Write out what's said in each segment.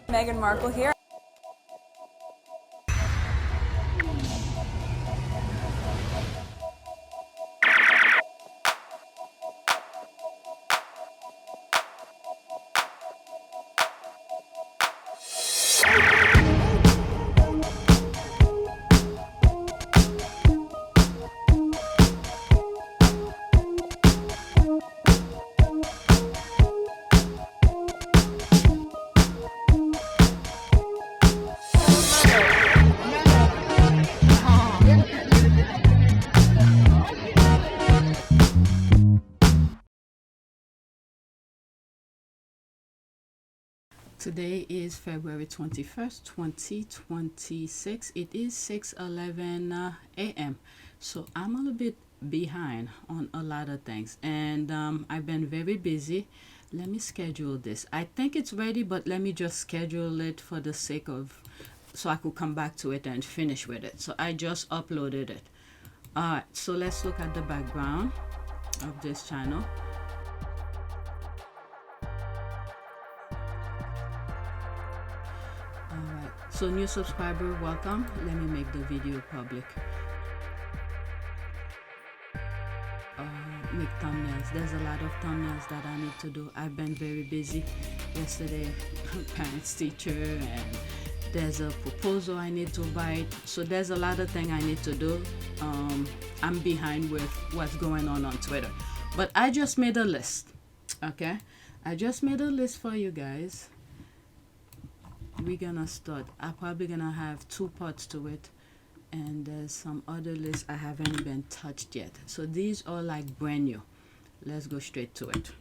Meghan Markle here. Today is February 21st, 2026. It is 6:11 a.m. So I'm a little bit behind on a lot of things, and I've been very busy. Let me schedule this. I think it's ready, but let me just schedule it for the sake of, so I could come back to it and finish with it. So I just uploaded it. Alright, so let's look at the background of this channel. Alright, so new subscriber, welcome. Let me make the video public. Make thumbnails. There's a lot of thumbnails that I need to do. I've been very busy. Yesterday, parents teacher, and there's a proposal I need to write. So there's a lot of things I need to do. I'm behind with what's going on Twitter. But I just made a list. Okay? I just made a list for you guys. We're gonna start. I'm probably gonna have 2 parts to it, and there's some other lists I haven't even touched yet. So these are like brand new. Let's go straight to it.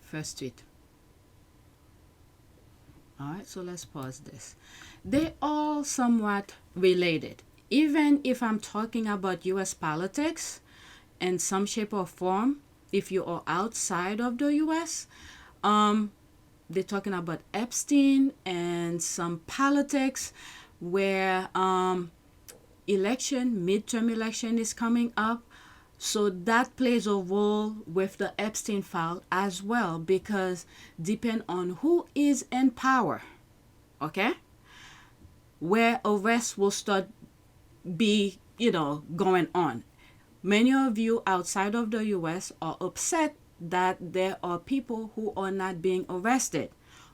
First tweet. Alright, so let's pause this. They all somewhat related. Even if I'm talking about US politics in some shape or form, if you are outside of the US, they're talking about Epstein and some politics where midterm election is coming up. So that plays a role with the Epstein file as well, because depend on who is in power, okay, where arrests will start going on. Many of you outside of the US are upset that there are people who are not being arrested.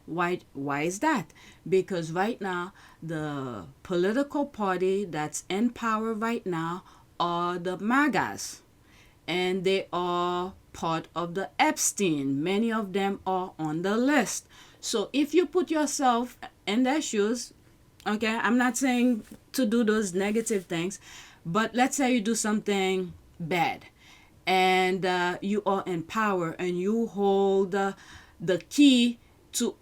Why is that? Because right now the political party that's in power right now are the MAGAs, and they are part of the Epstein. Many of them are on the list. So if you put yourself in their shoes, okay, I'm not saying to do those negative things, but let's say you do something bad, and you are in power and you hold the key to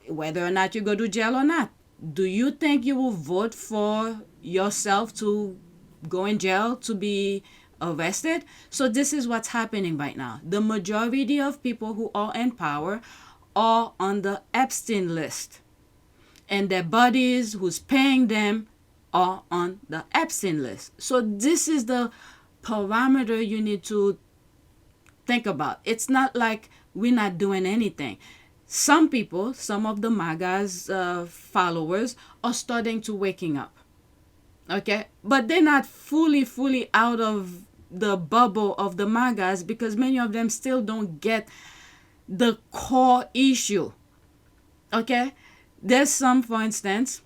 whether or not you go to jail or not. Do you think you will vote for yourself to go in jail, to be arrested? So this is what's happening right now. The majority of people who are in power are on the Epstein list, and their buddies who's paying them are on the Epstein list. So this is the parameter you need to think about. It's not like we're not doing anything. Some people, some of the MAGA's followers are starting to waking up, okay, but they're not fully out of the bubble of the MAGAs, because many of them still don't get the core issue, okay. There's some, for instance,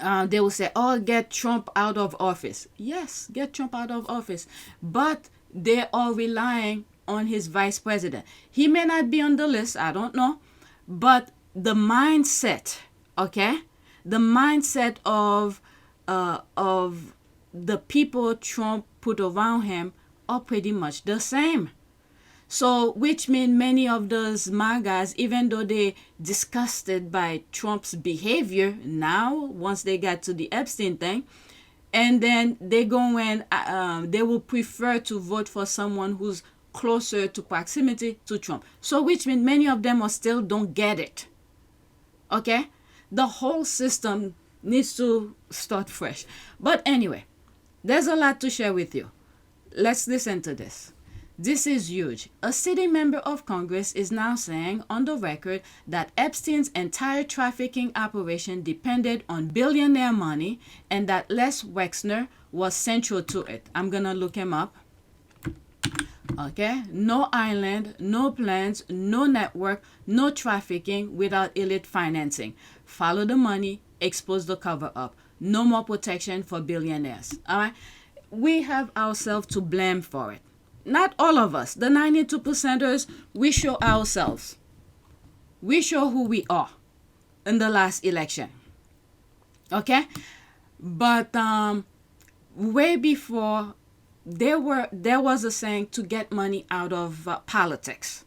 they will say, oh, get Trump out of office. Yes, get Trump out of office. But they are relying on his vice president. He may not be on the list, I don't know. But the mindset, okay? The mindset of the people Trump put around him are pretty much the same. So, which means many of those MAGAs, even though they disgusted by Trump's behavior now, once they got to the Epstein thing, and then they go and they will prefer to vote for someone who's closer to proximity to Trump. So, which means many of them are still don't get it. Okay? The whole system needs to start fresh. But anyway, there's a lot to share with you. Let's listen to this. This is huge. A sitting member of Congress is now saying on the record that Epstein's entire trafficking operation depended on billionaire money and that Les Wexner was central to it. I'm going to look him up. Okay, no island, no plans, no network, no trafficking without elite financing. Follow the money, expose the cover up. No more protection for billionaires. All right, we have ourselves to blame for it. Not all of us. The 92%ers, we show ourselves. We show who we are in the last election. Okay, but way before there was a saying to get money out of politics.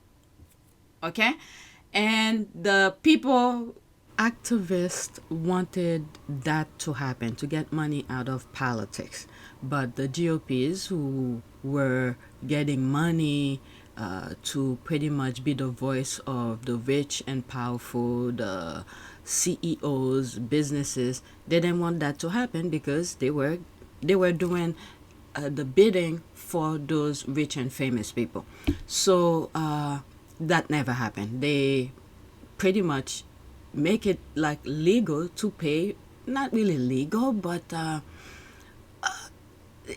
Okay, and the people activists wanted that to happen, to get money out of politics, but the GOPs who were getting money to pretty much be the voice of the rich and powerful, the CEOs, businesses, they didn't want that to happen because they were doing the bidding for those rich and famous people. So that never happened. They pretty much make it like legal to pay, not really legal, but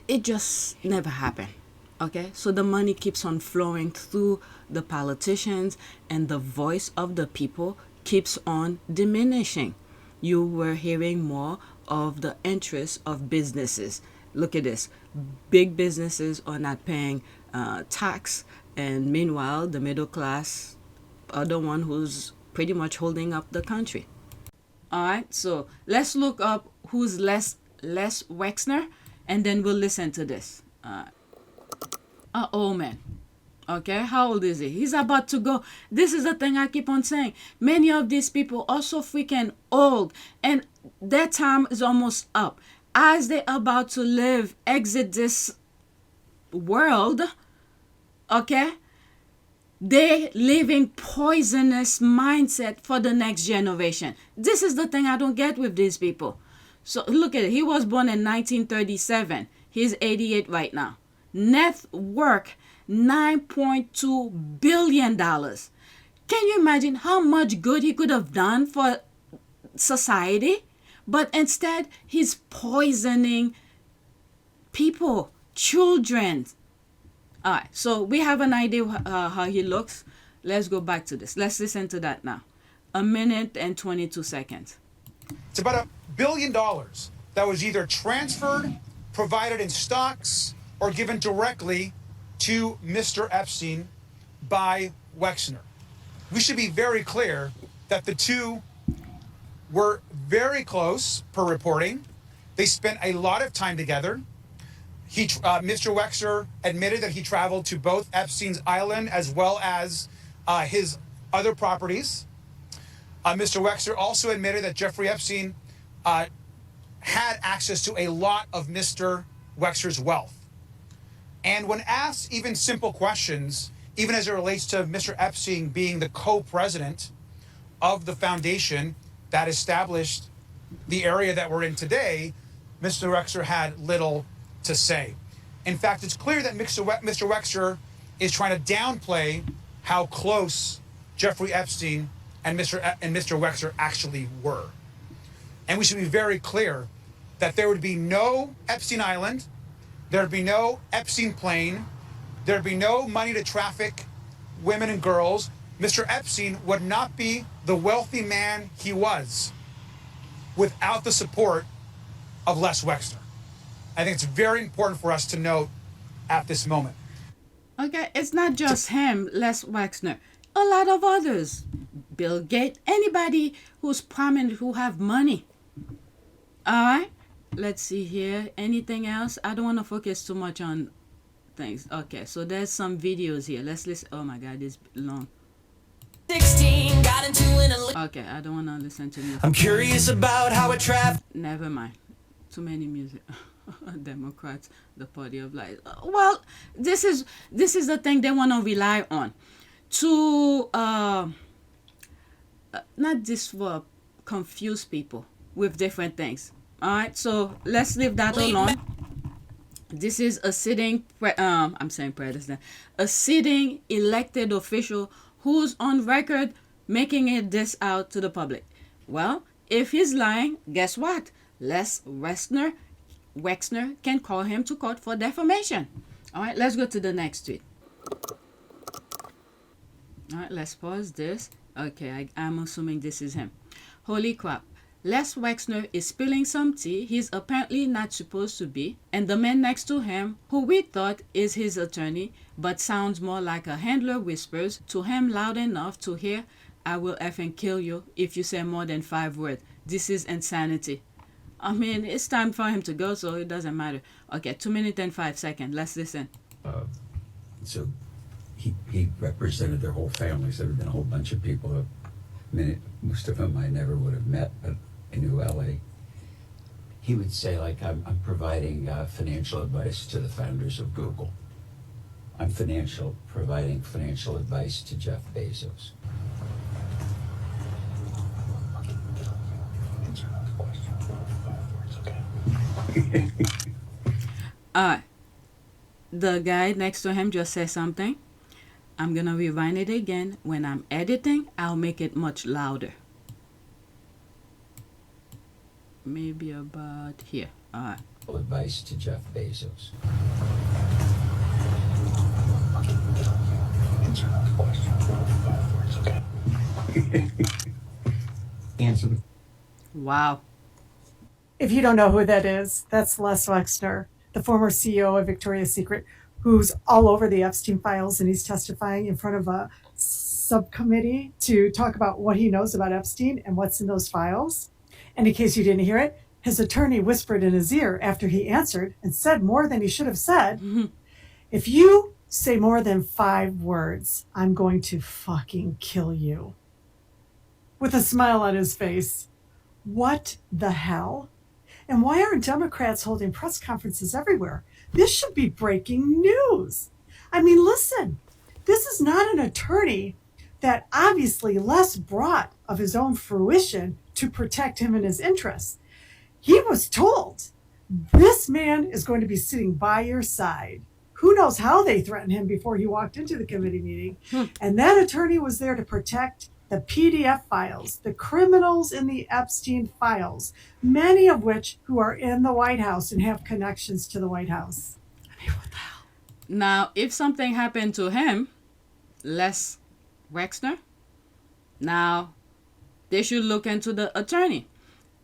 it just never happened. Okay, so the money keeps on flowing through the politicians and the voice of the people keeps on diminishing. You were hearing more of the interests of businesses. Look at this. Big businesses are not paying tax, and meanwhile, the middle class are the one who's pretty much holding up the country. All right, so let's look up who's Les Wexner, and then we'll listen to this. Oh man. Okay, how old is he? He's about to go. This is the thing I keep on saying. Many of these people are so freaking old, and their time is almost up. As they're about to exit this world, okay, they living poisonous mindset for the next generation. This is the thing I don't get with these people. So look at it. He was born in 1937. He's 88 right now. Net worth $9.2 billion. Can you imagine how much good he could have done for society? But instead, he's poisoning people, children. All right, so we have an idea how he looks. Let's go back to this. Let's listen to that now. 1 minute and 22 seconds. It's about $1 billion that was either transferred, provided in stocks, or given directly to Mr. Epstein by Wexner. We should be very clear that the two were very close per reporting. They spent a lot of time together. Mr. Wexner admitted that he traveled to both Epstein's island as well as his other properties. Mr. Wexner also admitted that Jeffrey Epstein had access to a lot of Mr. Wexner's wealth. And when asked even simple questions, even as it relates to Mr. Epstein being the co-president of the foundation that established the area that we're in today, Mr. Wexner had little to say. In fact, it's clear that Mr. Wexner is trying to downplay how close Jeffrey Epstein and Mr. Wexner actually were. And we should be very clear that there would be no Epstein Island, there'd be no Epstein plane, there'd be no money to traffic women and girls. Mr. Epstein would not be the wealthy man he was without the support of Les Wexner. I think it's very important for us to note at this moment. Okay, it's not just him, Les Wexner. A lot of others. Bill Gates, anybody who's prominent, who have money. All right, let's see here. Anything else? I don't want to focus too much on things. Okay, so there's some videos here. Let's listen. Oh my God, it's long. 16 got into an Okay, I don't want to listen to music. I'm curious about how it traveled. Never mind. Too many music. Democrats, the party of lies. Well, this is the thing they want to rely on to not just for confuse people with different things. All right, so let's leave that alone. This is a sitting, I'm saying president, a sitting elected official who's on record making it this out to the public. Well, if he's lying, guess what? Les Wexner can call him to court for defamation. All right, let's go to the next tweet. All right, let's pause this. Okay, I'm assuming this is him. Holy crap. Les Wexner is spilling some tea he's apparently not supposed to be, and the man next to him, who we thought is his attorney, but sounds more like a handler, whispers to him loud enough to hear, "I will effing kill you if you say more than 5 words. This is insanity." I mean, it's time for him to go, so it doesn't matter. Okay, 2 minutes and 5 seconds. Let's listen. So he represented their whole families. There have been a whole bunch of people. Most of them I never would have met, but I knew LA. He would say, like, I'm providing financial advice to the founders of Google. I'm providing financial advice to Jeff Bezos. The guy next to him just said something. I'm gonna rewind it again. When I'm editing, I'll make it much louder. Maybe about here. All right. Advice to Jeff Bezos. Answer the. Wow. If you don't know who that is, that's Les Wexner, the former CEO of Victoria's Secret, who's all over the Epstein files, and he's testifying in front of a subcommittee to talk about what he knows about Epstein and what's in those files. And in case you didn't hear it, his attorney whispered in his ear after he answered and said more than he should have said, "If you say more than 5 words, I'm going to fucking kill you." With a smile on his face. What the hell? And why aren't Democrats holding press conferences everywhere? This should be breaking news. I mean, listen, this is not an attorney that obviously Les brought of his own fruition to protect him and his interests. He was told, this man is going to be sitting by your side. Who knows how they threatened him before he walked into the committee meeting. And that attorney was there to protect the PDF files, the criminals in the Epstein files, many of which who are in the White House and have connections to the White House. I mean, what the hell? Now, if something happened to him, Les Wexner, now they should look into the attorney.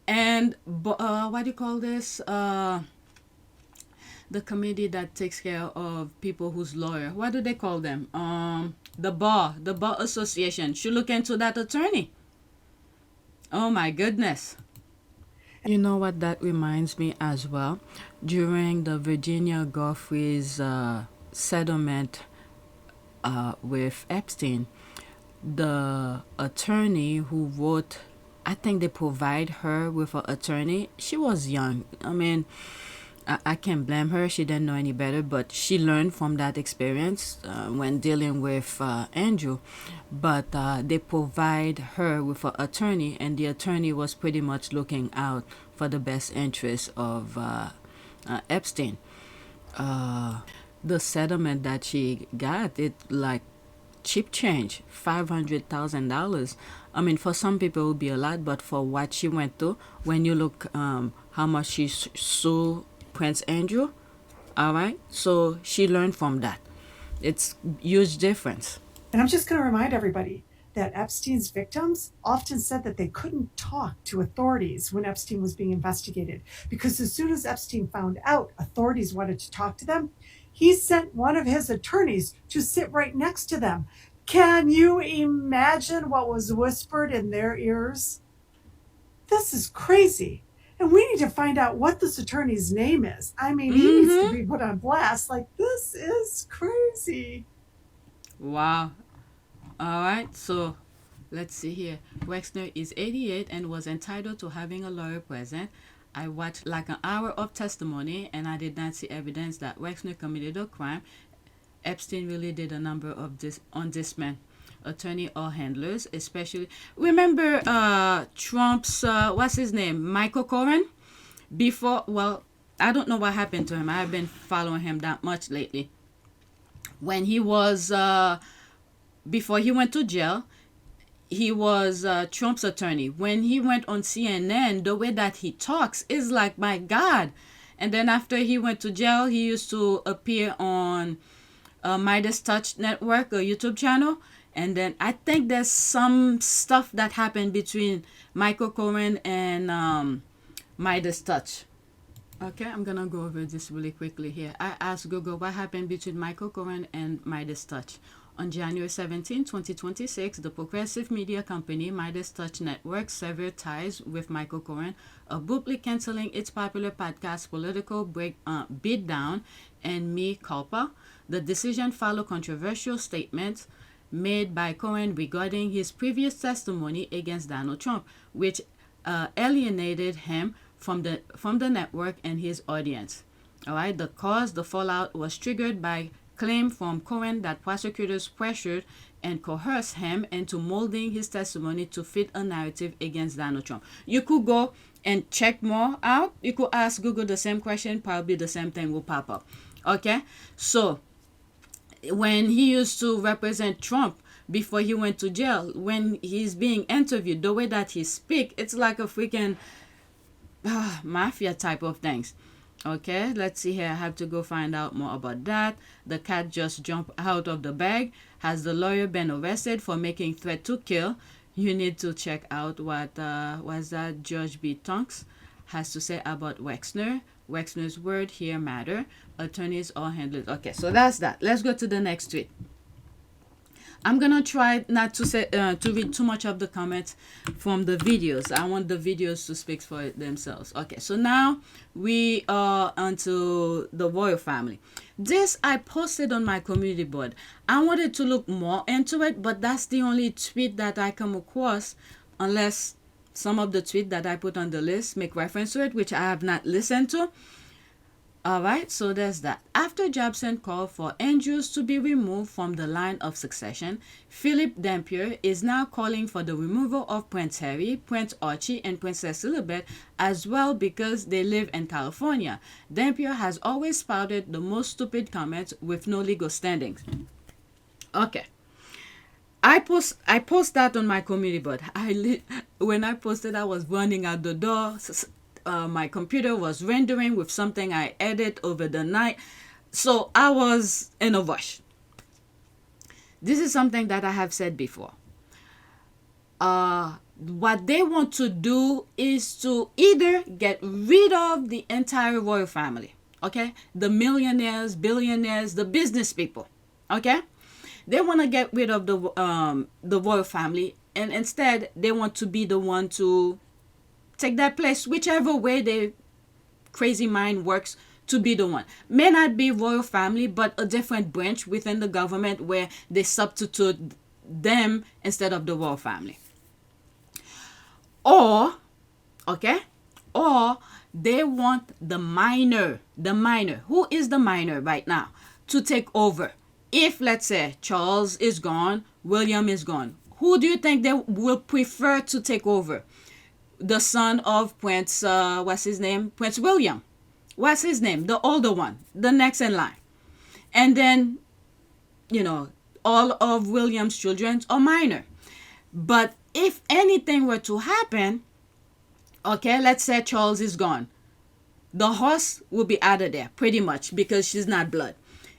And what do you call this? The committee that takes care of people who's lawyer. What do they call them? The bar association should look into that attorney. Oh my goodness. You know what that reminds me as well? During the Virginia Giuffre's settlement with Epstein, the attorney who wrote, I think they provide her with an attorney. She was young. I mean, I can't blame her. She didn't know any better, but she learned from that experience when dealing with Andrew. But they provide her with an attorney, and the attorney was pretty much looking out for the best interest of Epstein. The settlement that she got, it like cheap change, $500,000. I mean, for some people it would be a lot, but for what she went through, when you look how much she sued Prince Andrew, all right, so she learned from that. It's huge difference. And I'm just going to remind everybody that Epstein's victims often said that they couldn't talk to authorities when Epstein was being investigated, because as soon as Epstein found out authorities wanted to talk to them, he sent one of his attorneys to sit right next to them. Can you imagine what was whispered in their ears? This is crazy. And we need to find out what this attorney's name is. I mean, he needs to be put on blast. Like, this is crazy. Wow. All right, so let's see here. Wexner is 88 and was entitled to having a lawyer present. I watched like an hour of testimony, and I did not see evidence that Wexner committed a crime. Epstein really did a number of this on this man. Attorney or handlers, especially. Remember Trump's, what's his name? Michael Cohen? Before, well, I don't know what happened to him. I have been following him that much lately. When he was before he went to jail, he was Trump's attorney. When he went on CNN, the way that he talks is like, my God. And then after he went to jail, he used to appear on Midas Touch Network, a YouTube channel. And then I think there's some stuff that happened between Michael Cohen and Midas Touch. Okay, I'm going to go over this really quickly here. I asked Google what happened between Michael Cohen and Midas Touch. On January 17, 2026, the progressive media company Midas Touch Network severed ties with Michael Cohen, abruptly canceling its popular podcast Political Beatdown and Me Culpa. The decision followed controversial statements made by Cohen regarding his previous testimony against Donald Trump, which alienated him from the network and his audience. All right, the fallout was triggered by claim from Cohen that prosecutors pressured and coerced him into molding his testimony to fit a narrative against Donald Trump. You could go and check more out. You could ask Google the same question, probably the same thing will pop up. Okay, so when he used to represent Trump before he went to jail, when he's being interviewed, the way that he speak, it's like a freaking mafia type of things. Okay, let's see here. I have to go find out more about that. The cat just jumped out of the bag. Has the lawyer been arrested for making threat to kill? You need to check out what was that Judge B. Tonks has to say about Wexner. Wexner's word here matter. Attorneys or handlers. Okay, so that's that. Let's go to the next tweet. I'm gonna try not to say to read too much of the comments from the videos. I want the videos to speak for themselves. Okay, so now we are onto the royal family. This I posted on my community board. I wanted to look more into it, but that's the only tweet that I come across, unless some of the tweets that I put on the list make reference to it, which I have not listened to. All right, so there's that. After Jobson called for Andrews to be removed from the line of succession, Philip Dampier is now calling for the removal of Prince Harry, Prince Archie, and Princess Elizabeth as well because they live in California. Dampier has always spouted the most stupid comments with no legal standings. Okay. I post that on my community board. When I posted, I was running out the door. My computer was rendering with something I edited over the night. So I was in a rush. This is something that I have said before. What they want to do is to either get rid of the entire royal family. Okay? The millionaires, billionaires, the business people. Okay? They want to get rid of the royal family, and instead they want to be the one to take that place, whichever way their crazy mind works to be the one. May not be royal family, but a different branch within the government where they substitute them instead of the royal family. Or they want the minor. Who is the minor right now? To take over. If, let's say, Charles is gone, William is gone, who do you think they will prefer to take over? The son of Prince, what's his name? Prince William. What's his name? The older one, the next in line. And then, all of William's children are minor. But if anything were to happen, okay, let's say Charles is gone. The horse will be out of there, pretty much, because she's not blood.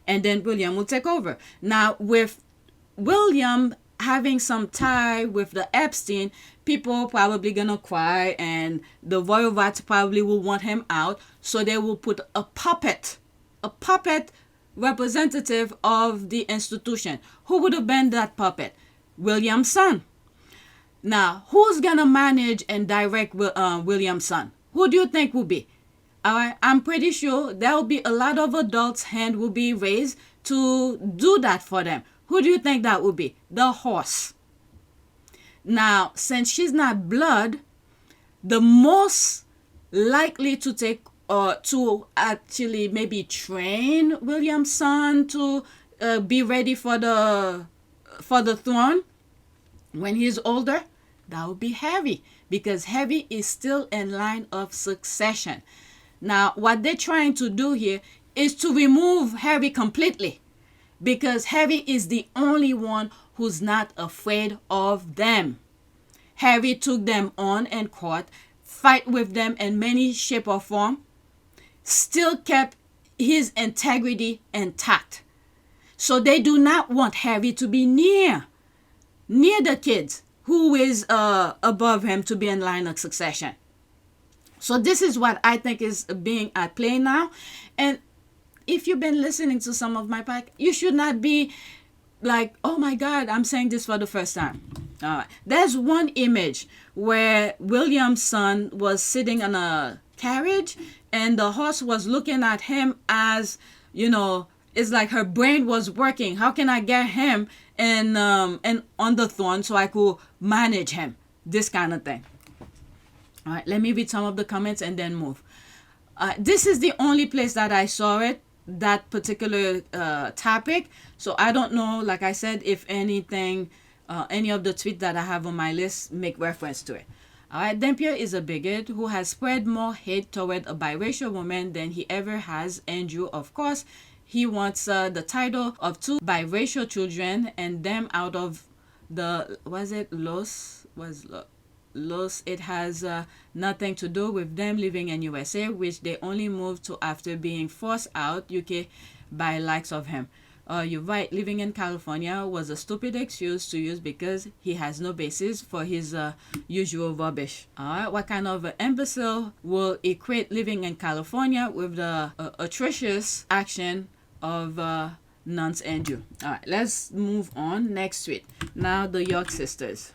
And then William will take over. Now, with William having some tie with the Epstein, people probably gonna cry, and the royal rats probably will want him out, so they will put a puppet representative of the institution. Who would have been that puppet? William's son. Now, who's gonna manage and direct William's son? Who do you think will be? All right, I'm pretty sure there will be a lot of adults' hand will be raised to do that for them. Who do you think that would be? The horse. Now, since she's not blood, the most likely to take to actually maybe train William's son to be ready for the throne when he's older, that would be Harry, because Harry is still in line of succession. Now, what they're trying to do here is to remove Harry completely, because Harry is the only one who's not afraid of them. Harry took them on in court, fight with them in many shape or form, still kept his integrity intact. So they do not want Harry to be near the kids who is above him to be in line of succession. So this is what I think is being at play now. And if you've been listening to some of my podcast, you should not be like, oh my God, I'm saying this for the first time. There's one image where William's son was sitting on a carriage and the horse was looking at him as, it's like her brain was working. How can I get him and on the throne so I could manage him? This kind of thing. All right, let me read some of the comments and then move. This is the only place that I saw it, that particular topic. So I don't know, like I said, if anything, any of the tweets that I have on my list make reference to it. All right, Dampier is a bigot who has spread more hate toward a biracial woman than he ever has. Andrew, of course, he wants the title of 2 biracial children and them out of the, Los. It has nothing to do with them living in USA, which they only moved to after being forced out UK by likes of him. You're right, living in California was a stupid excuse to use because he has no basis for his usual rubbish. What kind of imbecile will equate living in California with the atrocious action of Nance Andrew? All right, let's move on. Next tweet. Now the York sisters.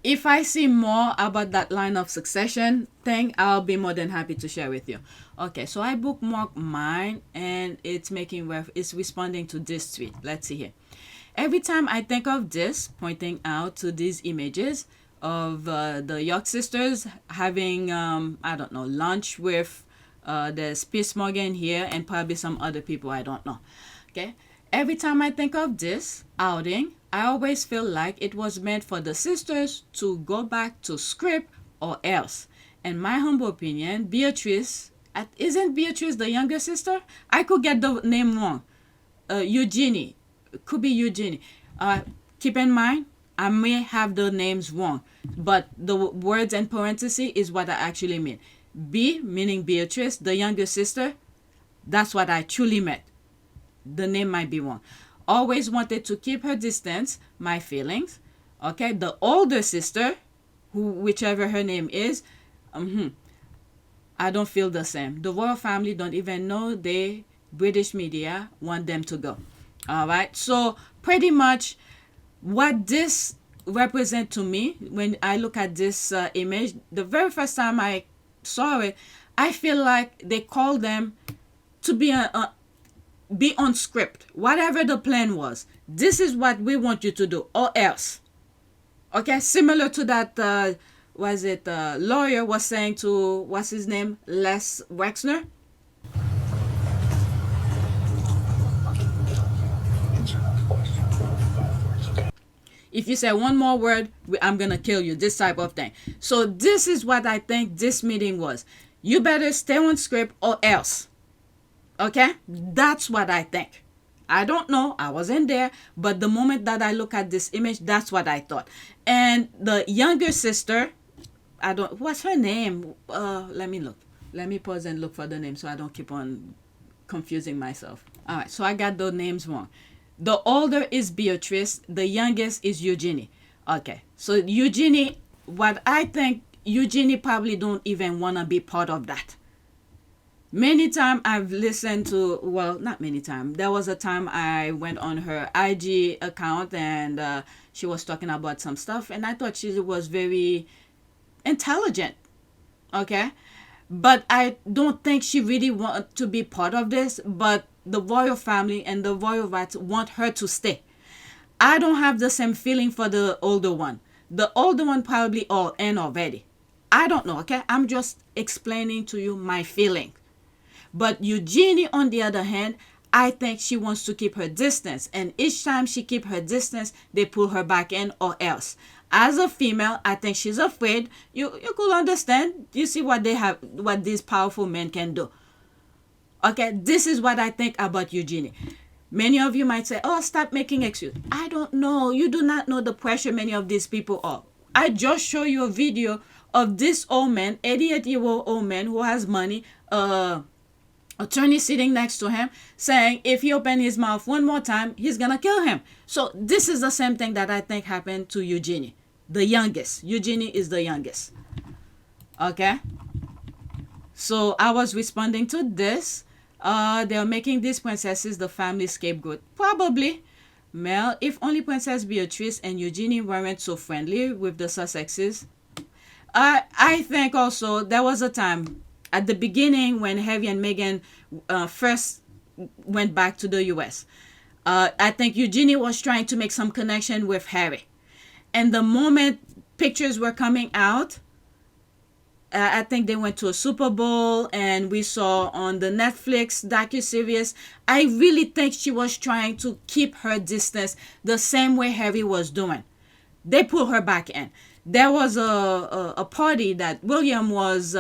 If I see more about that line of succession thing, I'll be more than happy to share with you. Okay, so I bookmarked mine and it's it's responding to this tweet. Let's see here. Every time I think of this, pointing out to these images of the York sisters having, lunch with the Piers Morgan here and probably some other people, I don't know. Okay, every time I think of this outing, I always feel like it was meant for the sisters to go back to script or else. In my humble opinion, Beatrice, isn't Beatrice the younger sister? I could get the name wrong. Eugenie, could be Eugenie. Keep in mind, I may have the names wrong, but the words in parentheses is what I actually mean. B, meaning Beatrice, the younger sister, that's what I truly meant. The name might be wrong. Always wanted to keep her distance, my feelings. Okay, the older sister, whichever her name is, I don't feel the same. The royal family don't even know the British media want them to go. All right, so pretty much what this represents to me when I look at this image, the very first time I saw it, I feel like they called them to be on script. Whatever the plan was, this is what we want you to do or else. Okay, similar to that lawyer was saying to, what's his name, Les Wexner. If you say one more word, I'm gonna kill you, this type of thing. So this is what I think this meeting was. You better stay on script or else. Okay, that's what I think. I don't know, I wasn't there, but the moment that I look at this image, that's what I thought. And the younger sister, what's her name? Let me look. Let me pause and look for the name so I don't keep on confusing myself. All right, so I got the names wrong. The older is Beatrice, the youngest is Eugenie. Okay, so Eugenie, what I think, Eugenie probably don't even want to be part of that. Many times I've listened to, well, not many times. There was a time I went on her IG account and she was talking about some stuff and I thought she was very intelligent. Okay? But I don't think she really wanted to be part of this, but the royal family and the royal rights want her to stay. I don't have the same feeling for the older one. The older one probably all in already. I don't know, okay? I'm just explaining to you my feeling. But Eugenie, on the other hand, I think she wants to keep her distance. And each time she keep her distance, they pull her back in or else. As a female, I think she's afraid. You could understand. You see what these powerful men can do. Okay, this is what I think about Eugenie. Many of you might say, oh, stop making excuses. I don't know. You do not know the pressure many of these people are. I just show you a video of this old man, 88-year-old old man who has money, attorney sitting next to him saying if he open his mouth one more time, he's going to kill him. So this is the same thing that I think happened to Eugenie, the youngest. Eugenie is the youngest. Okay? So I was responding to this. They're making these princesses the family scapegoat. Probably. Mel, if only Princess Beatrice and Eugenie weren't so friendly with the Sussexes. I think also there was a time at the beginning when Harry and Meghan first went back to the US. I think Eugenie was trying to make some connection with Harry. And the moment pictures were coming out, I think they went to a Super Bowl and we saw on the Netflix docuseries. I really think she was trying to keep her distance the same way Harry was doing. They pulled her back in. There was a party that William was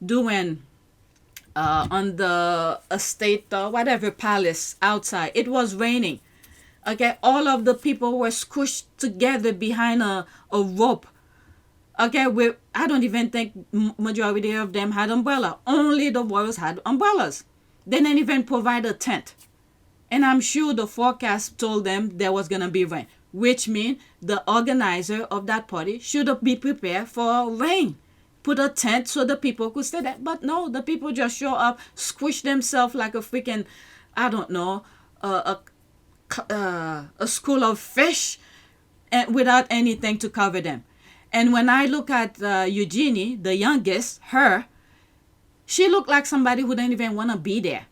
doing on the estate, whatever palace outside. It was raining. Okay, all of the people were squished together behind a rope. Okay, I don't even think majority of them had umbrella. Only the royals had umbrellas. They didn't even provide a tent. And I'm sure the forecast told them there was going to be rain, which means the organizer of that party should be prepared for rain. Put a tent so the people could stay there. But no, the people just show up, squish themselves like a freaking, I don't know, a school of fish and without anything to cover them. And when I look at Eugenie, the youngest, she looked like somebody who didn't even want to be there.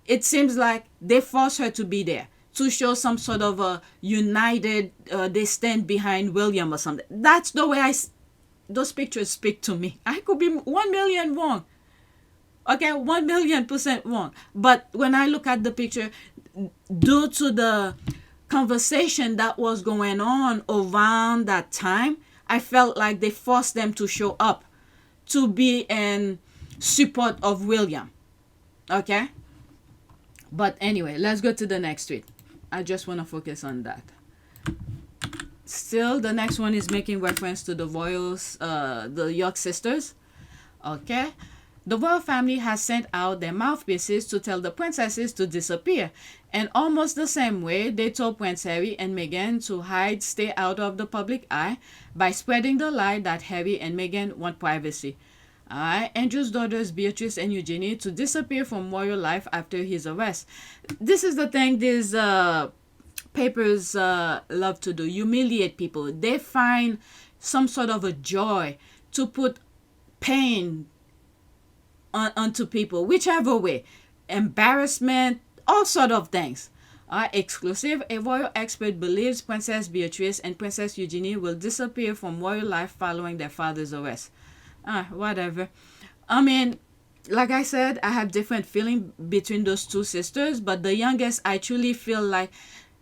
It seems like they forced her to be there to show some sort of a united, they stand behind William or something. That's the way those pictures speak to me. I could be 1 million wrong. Okay, 1,000,000% wrong. But when I look at the picture, due to the conversation that was going on around that time, I felt like they forced them to show up to be in support of William. Okay? But anyway, let's go to the next tweet. I just want to focus on that. Still, the next one is making reference to the royals, the York sisters. Okay? The royal family has sent out their mouthpieces to tell the princesses to disappear. And almost the same way, they told Prince Harry and Meghan to hide, stay out of the public eye by spreading the lie that Harry and Meghan want privacy. Andrew's daughters Beatrice and Eugenie to disappear from royal life after his arrest. This is the thing these papers love to do, humiliate people. They find some sort of a joy to put pain onto people, whichever way, embarrassment, all sort of things. Exclusive, a royal expert believes Princess Beatrice and Princess Eugenie will disappear from royal life following their father's arrest. Whatever. I mean, like I said, I have different feeling between those two sisters, but the youngest, I truly feel like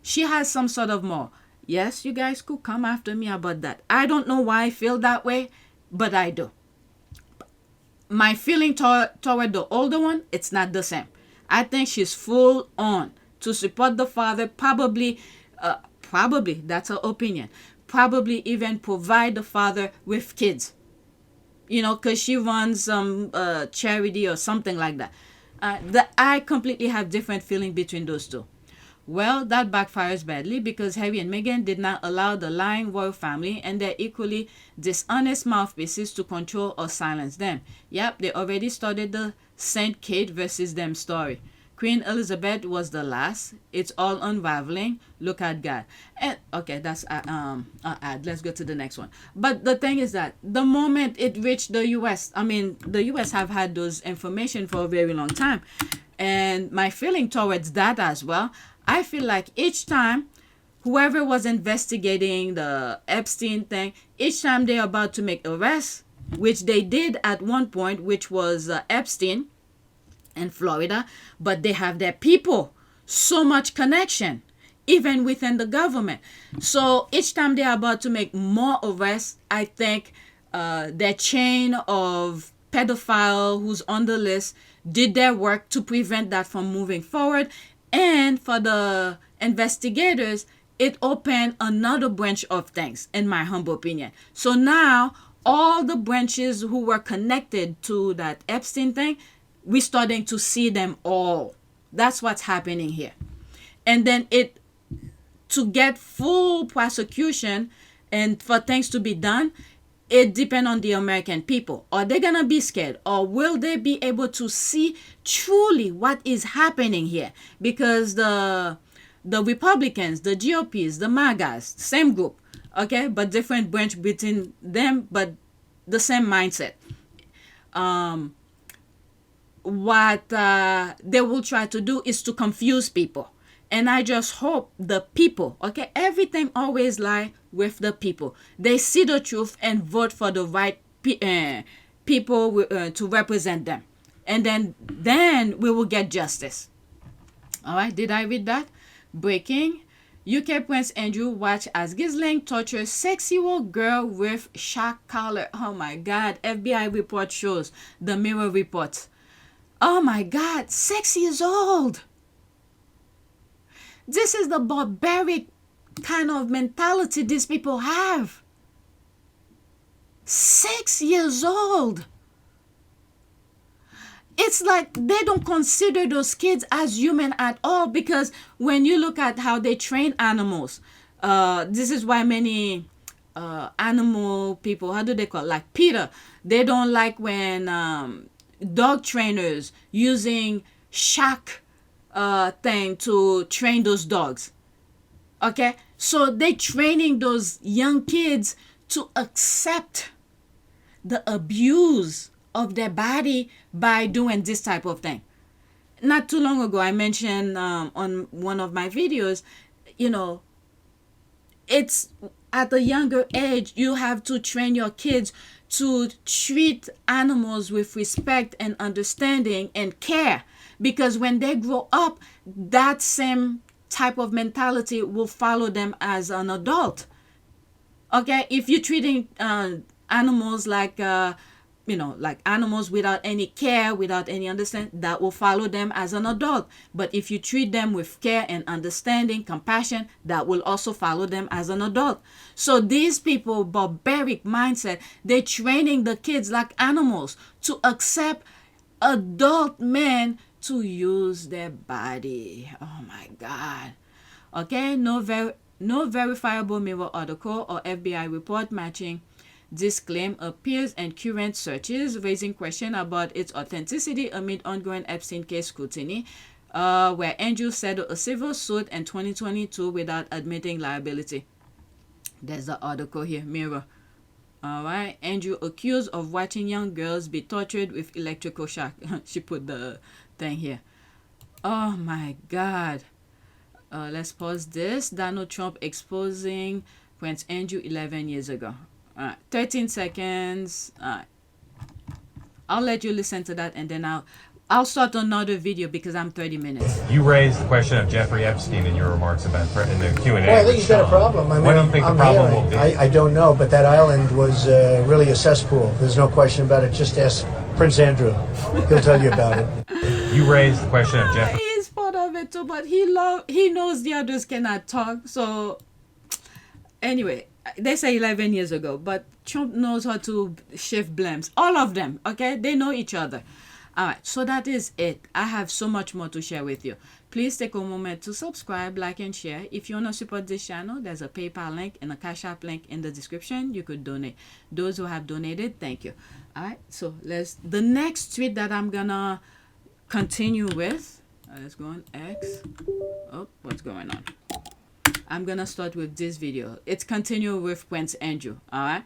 she has some sort of more. Yes, you guys could come after me about that. I don't know why I feel that way, but I do. My feeling toward the older one, it's not the same. I think she's full on to support the father, probably, that's her opinion, probably even provide the father with kids. You know, because she runs some charity or something like that. I completely have different feeling between those two. Well, that backfires badly because Harry and Meghan did not allow the lying royal family and their equally dishonest mouthpieces to control or silence them. Yep, they already started the Saint Kate versus them story. Queen Elizabeth was the last. It's all unraveling. Look at God. And okay, that's ad. Let's go to the next one. But the thing is that the moment it reached the US, I mean, the US have had those information for a very long time. And my feeling towards that as well, I feel like each time whoever was investigating the Epstein thing, each time they're about to make arrests, which they did at one point, which was Epstein in Florida, but they have their people, so much connection. even within the government. So each time they're about to make more arrests, I think their chain of pedophile who's on the list did their work to prevent that from moving forward. And for the investigators, it opened another branch of things, in my humble opinion. So now all the branches who were connected to that Epstein thing, we're starting to see them all. That's what's happening here. And then to get full prosecution and for things to be done, it depends on the American people. Are they going to be scared? Or will they be able to see truly what is happening here? Because the Republicans, the GOPs, the MAGAs, same group, okay? But different branch between them, but the same mindset. What they will try to do is to confuse people. And I just hope the people, okay, everything always lie with the people. They see the truth and vote for the right people to represent them. And then we will get justice. All right, did I read that? Breaking. UK Prince Andrew watched as Ghislaine tortures 6-year-old girl with shock collar. Oh my God, FBI report shows. The Mirror reports. Oh my God, 6 years old. This is the barbaric kind of mentality these people have. 6 years old. It's like they don't consider those kids as human at all, because when you look at how they train animals, this is why many animal people, how do they call it? Like PETA, they don't like when dog trainers using shock thing to train those dogs. Okay, so they training those young kids to accept the abuse of their body by doing this type of thing. Not too long ago, I mentioned on one of my videos, it's at a younger age, you have to train your kids to treat animals with respect and understanding and care. Because when they grow up, that same type of mentality will follow them as an adult. Okay, if you're treating animals like like animals without any care, without any understanding, that will follow them as an adult. But if you treat them with care and understanding, compassion, that will also follow them as an adult. So these people, barbaric mindset, they're training the kids like animals to accept adult men to use their body. Oh my God. Okay, no verifiable Mirror article or FBI report matching this claim appears in current searches, raising question about its authenticity amid ongoing Epstein case scrutiny, where Andrew settled a civil suit in 2022 without admitting liability. There's the article here, Mirror. All right, Andrew accused of watching young girls be tortured with electrical shock. She put the thing here. Oh my God. Let's pause this. Donald Trump exposing Prince Andrew 11 years ago. All right, 13 seconds. All right. I'll let you listen to that, and then I'll start another video because I'm 30 minutes. You raised the question of Jeffrey Epstein in your remarks about in the Q&A. Well, I think he's got a problem. I mean, what do you think the problem will be? I don't know, but that island was really a cesspool. There's no question about it. Just ask Prince Andrew. He'll tell you about it. You raised the question of Jeffrey. He's part of it too, but he knows the others cannot talk. So anyway, they say 11 years ago, but Trump knows how to shift blames. All of them, okay? They know each other. All right, so that is it. I have so much more to share with you. Please take a moment to subscribe, like, and share. If you want to support this channel, there's a PayPal link and a Cash App link in the description. You could donate. Those who have donated, thank you. All right, so the next tweet that I'm going to continue with. Let's go on X. Oh, what's going on? I'm going to start with this video. It's continue with Prince Andrew, all right?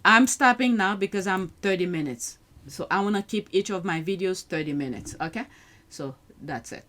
I'm stopping now because I'm 30 minutes. So I want to keep each of my videos 30 minutes, okay? So that's it.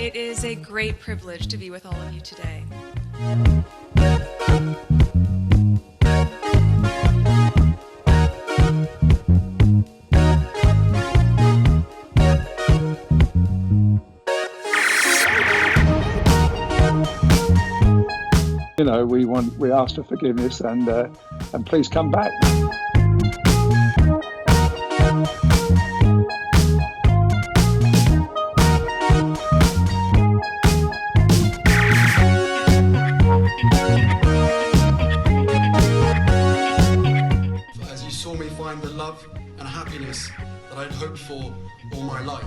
It is a great privilege to be with all of you today. You know, we ask for forgiveness and please come back. As you saw me find the love and happiness that I'd hoped for all my life.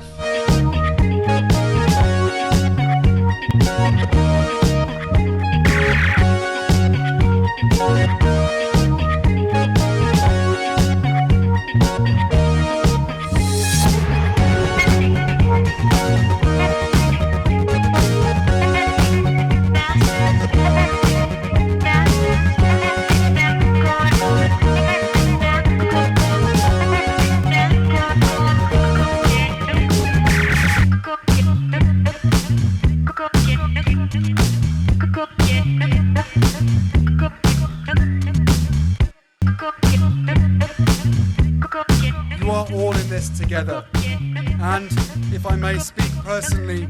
You are all in this together, and if I may speak personally,